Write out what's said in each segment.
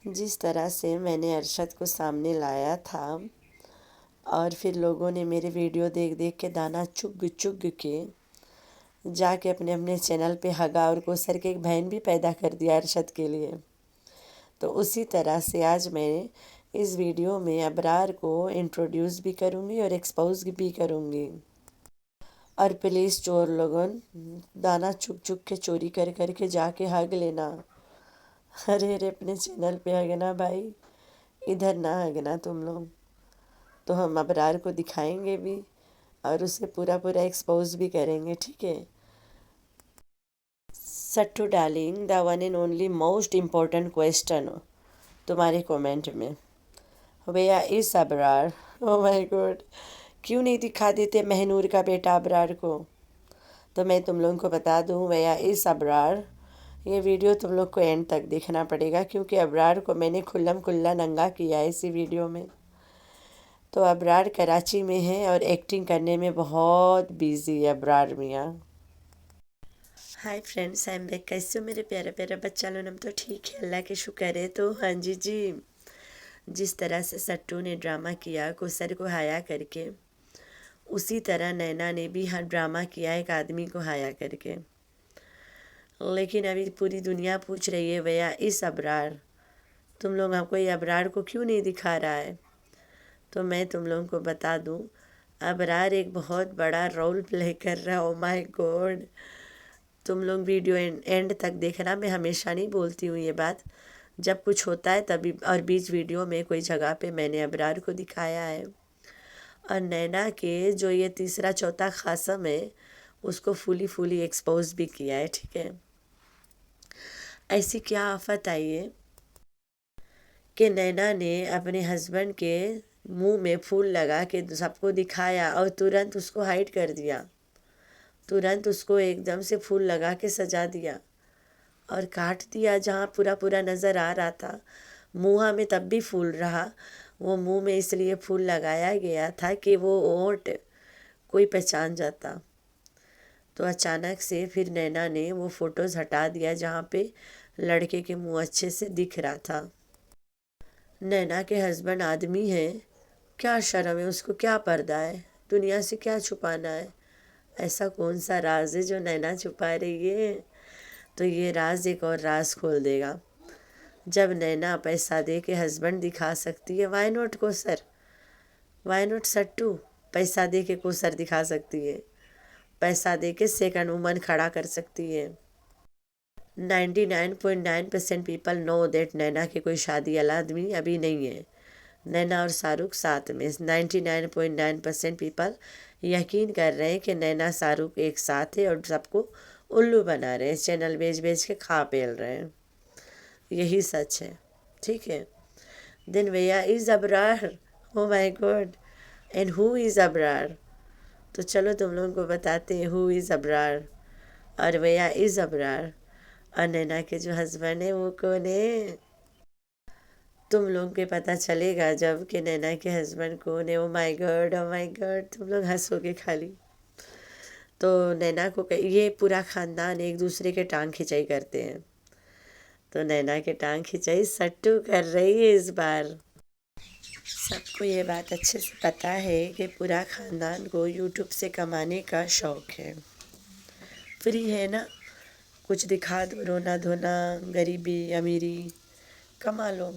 جس طرح سے میں نے ارشد کو سامنے لایا تھا اور پھر لوگوں نے میرے ویڈیو دیکھ دیکھ کے دانا چگ چگ کے جا کے اپنے اپنے چینل پہ ہگا اور کوثر کے ایک بہن بھی پیدا کر دیا ارشد کے لیے. تو اسی طرح سے آج میں اس ویڈیو میں ابرار کو انٹروڈیوس بھی کروں گی اور ایکسپوز بھی کروں گی. اور پلیز چور لوگوں دانا چک چک کے چوری کر کر کے جا کے ہگ لینا. ارے ارے اپنے چینل پہ ہگنا بھائی، ادھر نہ ہگنا تم لوگ. تو ہم ابرار کو دکھائیں گے بھی اور اسے پورا پورا ایکسپوز بھی کریں گے، ٹھیک ہے. سٹو darling, the one and only most important question تمہارے کومنٹ میں، ویا از ابرار؟ او مائی گوڈ، کیوں نہیں دکھا دیتے مہنور کا بیٹا ابرار کو؟ تو میں تم لوگوں کو بتا دوں ویا از ابرار. یہ ویڈیو تم لوگ کو اینڈ تک دیکھنا پڑے گا کیونکہ ابرار کو میں نے کھلم کھلا ننگا کیا ہے اسی ویڈیو میں. تو ابرار کراچی میں ہے اور ایکٹنگ کرنے میں بہت بیزی ہے ابرار میاں. High friends, I am back. کیسے ہو میرے پیارا پیارا بچہ لوگ؟ ہم تو ٹھیک ہے، اللہ کے شکر ہے. تو ہاں جی جس طرح سے سٹو نے ڈرامہ کیا کوثر کو ہایا کر کے، اسی طرح نینا نے بھی ہر ڈرامہ کیا ایک آدمی کو ہایا کر کے. لیکن ابھی پوری دنیا پوچھ رہی ہے ویا از ابرار، تم لوگ ہم کو یہ ابرار کو کیوں نہیں دکھا رہا ہے؟ تو میں تم لوگوں کو بتا دوں ابرار ایک بہت بڑا رول پلے کر رہا ہے. او مائی گوڈ، تم لوگ ویڈیو اینڈ تک دیکھنا. میں ہمیشہ نہیں بولتی ہوں یہ بات، جب کچھ ہوتا ہے تبھی، اور بیچ ویڈیو میں کوئی جگہ پہ میں نے ابرار کو دکھایا ہے. اور نینا کے جو یہ تیسرا چوتھا خاصم ہے اس کو پھولی ایکسپوز بھی کیا ہے، ٹھیک ہے. ایسی کیا آفت آئی ہے کہ نینا نے اپنے ہسبینڈ کے منہ میں پھول لگا کے سب کو دکھایا اور ترنت اس کو ہائڈ کر دیا، ترنت اس کو ایک دم سے پھول لگا کے سجا دیا اور کاٹ دیا جہاں پورا پورا نظر آ رہا تھا. منہ میں تب بھی پھول رہا، وہ منہ میں اس لیے پھول لگایا گیا تھا کہ وہ اونٹ کوئی پہچان جاتا. تو اچانک سے پھر نینا نے وہ فوٹوز ہٹا دیا جہاں پہ لڑکے کے منہ اچھے سے دکھ رہا تھا. نینا کے ہسبینڈ آدمی ہیں، کیا شرم ہے اس کو، کیا پردہ ہے، دنیا سے کیا چھپانا ہے؟ ایسا کون سا راز ہے جو نینا چھپا رہی ہے؟ تو یہ راز ایک اور راز کھول دے گا. جب نینا پیسہ دے کے ہسبینڈ دکھا سکتی ہے، وائی نوٹ کوثر، وائی نوٹ سٹو پیسہ دے کے کوثر دکھا سکتی ہے، پیسہ دے کے سیکنڈ وومن کھڑا کر سکتی ہے. 99.9% پیپل نو دیٹ نینا کے کوئی شادی والا آدمی ابھی نہیں ہے. نینا اور شاہ رخ ساتھ میں 99.9% پیپل یقین کر رہے ہیں کہ نینا شاہ رخ ایک ساتھ ہے اور سب کو الو بنا رہے ہیں، چینل بیچ کے کھا پیل رہے ہیں. یہی سچ ہے، ٹھیک ہے. دین ویا از ابرار؟ او مائی گوڈ، اینڈ ہو از ابرار؟ تو چلو تم لوگوں کو بتاتے ہیں ہو از ابرار اور ویا از ابرار. اور نینا کے جو ہسبینڈ ہیں وہ کون ہے؟ تم لوگ کے پتہ چلے گا جب کہ نینا کے ہسبینڈ کون ہے. او مائی گاڈ، او مائی گاڈ، تم لوگ ہنسو گے خالی. تو نینا کو یہ پورا خاندان ایک دوسرے کے ٹانگ کھینچائی کرتے ہیں. تو نینا کے ٹانگ کھینچائی سٹو کر رہی ہے اس بار. سب کو یہ بات اچھے سے پتہ ہے کہ پورا خاندان کو یوٹیوب سے کمانے کا شوق ہے. فری ہے نا، کچھ دکھا دو، رونا دھونا، غریبی امیری، کما لو.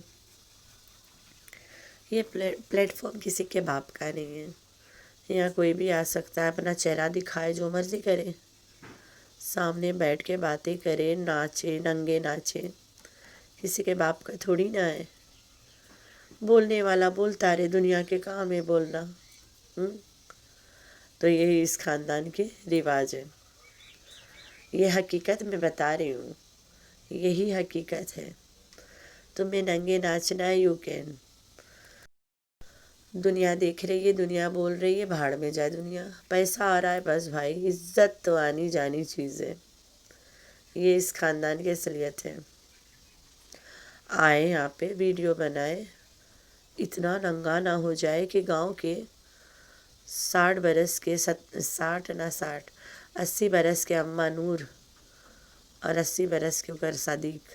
یہ پلیٹ فارم کسی کے باپ کا نہیں ہے. یہاں کوئی بھی آ سکتا ہے، اپنا چہرہ دکھائے، جو مرضی کرے، سامنے بیٹھ کے باتیں کرے، ناچے، ننگے ناچے. کسی کے باپ کا تھوڑی نہ ہے. بولنے والا بولتا رہے، دنیا کے کام ہے بولنا. تو یہی اس خاندان کے رواج ہے. یہ حقیقت میں بتا رہی ہوں، یہی حقیقت ہے. تمہیں ننگے ناچنا ہے، یو کین. دنیا دیکھ رہی ہے، دنیا بول رہی ہے، بھاڑ میں جائے دنیا. پیسہ آ رہا ہے بس بھائی، عزت تو آنی جانی چیز ہے. یہ اس خاندان کی اصلیت ہے. آئے یہاں پہ ویڈیو بنائے، اتنا ننگا نہ ہو جائے کہ گاؤں کے 60 برس کے 80 برس کے اماں نور اور 80 برس کے اوپر صدیق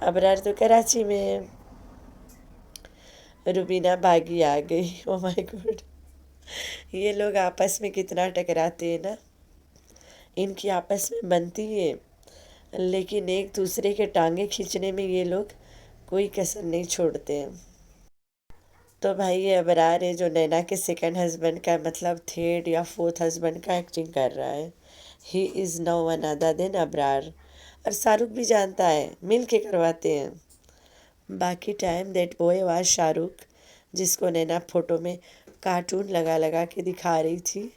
ابرار تو کراچی میں ہے، روبینہ باغی آ گئی. او مائی گوڈ، یہ لوگ آپس میں کتنا ٹکراتے ہیں نا، ان کی آپس میں بنتی ہے، لیکن ایک دوسرے کے ٹانگیں کھینچنے میں یہ لوگ کوئی کسر نہیں چھوڑتے ہیں. تو بھائی یہ ابرار ہے جو نینا کے سیکنڈ ہسبینڈ کا مطلب تھرڈ یا فورتھ ہسبینڈ کا ایکٹنگ کر رہا ہے. ہی از نو ون ادر دین ابرار. اور شاہ رخ بھی جانتا ہے، مل کے کرواتے ہیں. باقی time that boy was Shah Rukh, جس کو نینا فوٹو میں کارٹون لگا لگا کے دکھا رہی تھی،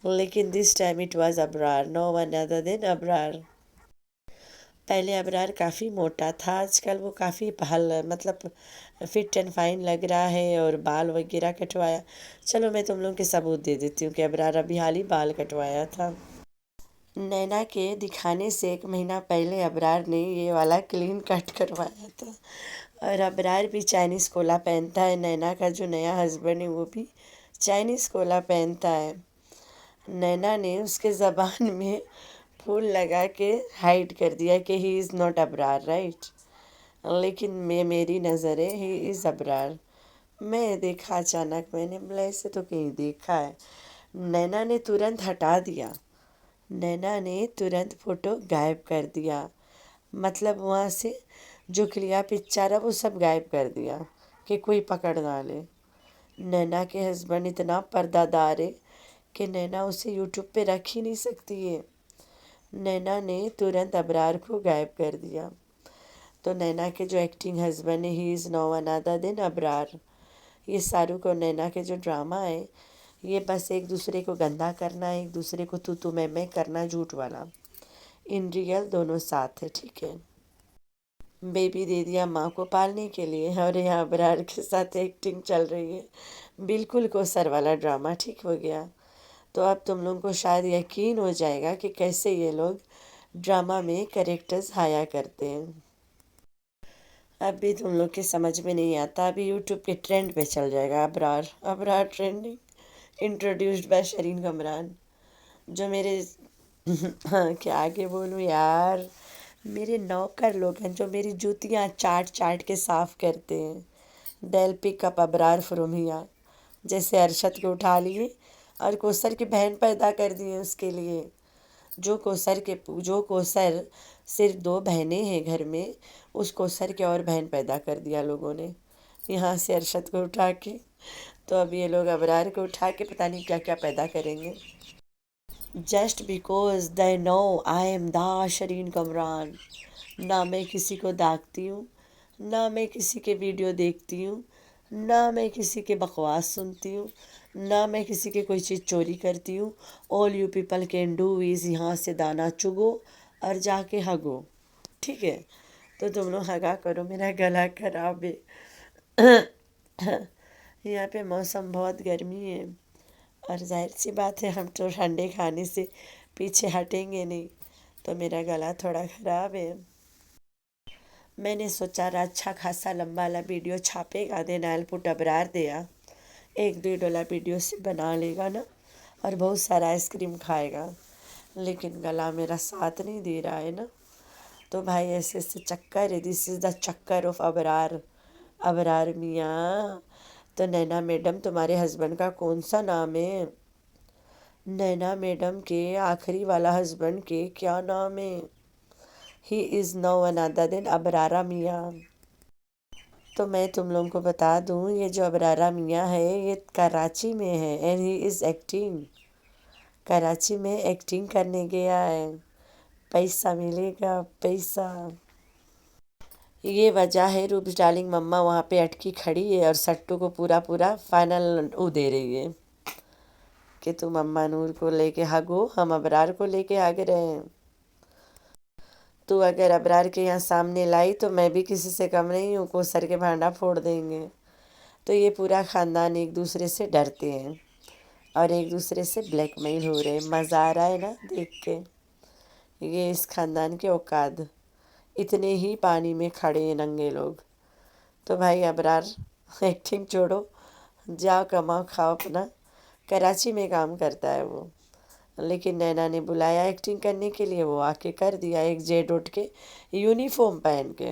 لیکن this time it was Abrar, no one other than Abrar. پہلے ابرار کافی موٹا تھا، آج کل وہ کافی مطلب فٹ اینڈ فائن لگ رہا ہے، اور بال وغیرہ کٹوایا. چلو میں تم لوگوں کے ثبوت دے دیتی ہوں کہ ابرار ابھی حال ہی بال کٹوایا تھا. نینا کے دکھانے سے 1 مہینہ پہلے ابرار نے یہ والا کلین کٹ کروایا تھا. اور ابرار بھی چائنیز کولا پہنتا ہے، نینا کا جو نیا ہسبینڈ ہے وہ بھی چائنیز کولا پہنتا ہے. نینا نے اس کے زبان میں پھول لگا کے ہائڈ کر دیا کہ ہی از ناٹ ابرار، رائٹ. لیکن میری نظر ہے ہی از ابرار. میں دیکھا اچانک، میں نے بولا ایسے تو کہیں دیکھا ہے. نینا نے ترنت ہٹا دیا، نینا نے ترنت فوٹو غائب کر دیا، مطلب وہاں سے جو کلیا پکچر ہے وہ سب غائب کر دیا کہ کوئی پکڑ نہ لے. نینا کے ہسبینڈ اتنا پردہ دار ہے کہ نینا اسے یوٹیوب پہ رکھ ہی نہیں سکتی ہے. نینا نے ترنت ابرار کو غائب کر دیا. تو نینا کے جو ایکٹنگ ہسبینڈ ہے ہی از نو ون ادر دین ابرار. یہ شاہ رخ اور نینا کے جو ڈرامہ ہے یہ بس ایک دوسرے کو گندا کرنا ہے، ایک دوسرے کو تو میں کرنا، جھوٹ والا. ان ریئل دونوں ساتھ ہے، ٹھیک ہے. بیبی دے دیا ماں کو پالنے کے لیے، اور یہاں ابرار کے ساتھ ایکٹنگ چل رہی ہے. بالکل کوثر والا ڈرامہ ٹھیک ہو گیا. تو اب تم لوگوں کو شاید یقین ہو جائے گا کہ کیسے یہ لوگ ڈرامہ میں کریکٹرز ہایا کرتے ہیں. اب بھی تم لوگ کے سمجھ میں نہیں آتا، ابھی یوٹیوب کے ٹرینڈ پہ چل جائے گا ابرار. ابرار ٹرینڈنگ انٹروڈیوسڈ بائی شرین کمران. جو میرے ہاں کیا آگے بولوں یار، میرے نوکر لوگ ہیں جو میری جوتیاں چاٹ چاٹ کے صاف کرتے ہیں. دل پک اپ ابرار فروم ہیئر. جیسے ارشد کو اٹھا لیے اور کوثر کی بہن پیدا کر دی اس کے لیے. جو کوثر صرف 2 بہنیں ہیں گھر میں، اس کوثر کے اور بہن پیدا کر دیا لوگوں نے یہاں سے ارشد کو اٹھا کے. تو اب یہ لوگ ابرار کو اٹھا کے پتہ نہیں کیا کیا پیدا کریں گے. Just because they know I am the Shireen Kamran. نہ میں کسی کو داغتی ہوں، نہ میں کسی کے ویڈیو دیکھتی ہوں، نہ میں کسی کے بکواس سنتی ہوں، نہ میں کسی کے کوئی چیز چوری کرتی ہوں. All you people can do is یہاں سے دانا چگو اور جا کے ہگو، ٹھیک ہے. تو تم لوگ ہگا کرو، میرا گلا خراب ہے. یہاں پہ موسم بہت گرمی ہے، اور ظاہر سی بات ہے ہم تو ٹھنڈے کھانے سے پیچھے ہٹیں گے نہیں، تو میرا گلا تھوڑا خراب ہے. میں نے سوچا اچھا خاصا لمبا والا ویڈیو چھاپے گا، دین آئل پٹ ابرار دیا. $1-1.5 ویڈیو سے بنا لے گا نا، اور بہت سارا آئس کریم کھائے گا. لیکن گلا میرا ساتھ نہیں دے رہا ہے نا. تو بھائی ایسے ایسے چکر ہے، دس از دا چکر آف ابرار. ابرار میاں. تو نینا میڈم تمہارے ہسبینڈ کا کون سا نام ہے؟ نینا میڈم کے آخری والا ہسبینڈ کے کیا نام ہے؟ ہی از نو ون ادر دین ابرارہ میاں. تو میں تم لوگوں کو بتا دوں، یہ جو ابرارہ میاں ہے یہ کراچی میں ہے، and he is acting. Karachi میں ایکٹنگ کرنے گیا ہے، پیسہ ملے گا پیسہ. یہ وجہ ہے روبی ڈارلنگ مما وہاں پہ اٹکی کھڑی ہے اور سٹو کو پورا پورا فائنل دے رہی ہے کہ تم مما نور کو لے کے ہگو، ہم ابرار کو لے کے ہگ رہے ہیں. تو اگر ابرار کے یہاں سامنے لائی تو میں بھی کسی سے کم نہیں ہوں، کوثر کے بھانڈا پھوڑ دیں گے. تو یہ پورا خاندان ایک دوسرے سے ڈرتے ہیں اور ایک دوسرے سے بلیک میل ہو رہے ہیں. مزہ آ رہا ہے نا دیکھ کے. یہ اس خاندان کے اوقات، اتنے ہی پانی میں کھڑے ہیں ننگے لوگ. تو بھائی ابرار ایکٹنگ چھوڑو، جاؤ کماؤ کھاؤ اپنا. کراچی میں کام کرتا ہے وہ، لیکن نینا نے بلایا ایکٹنگ کرنے کے لیے، وہ آ کے کر دیا. ایک جیٹ اٹھ کے یونیفارم پہن کے.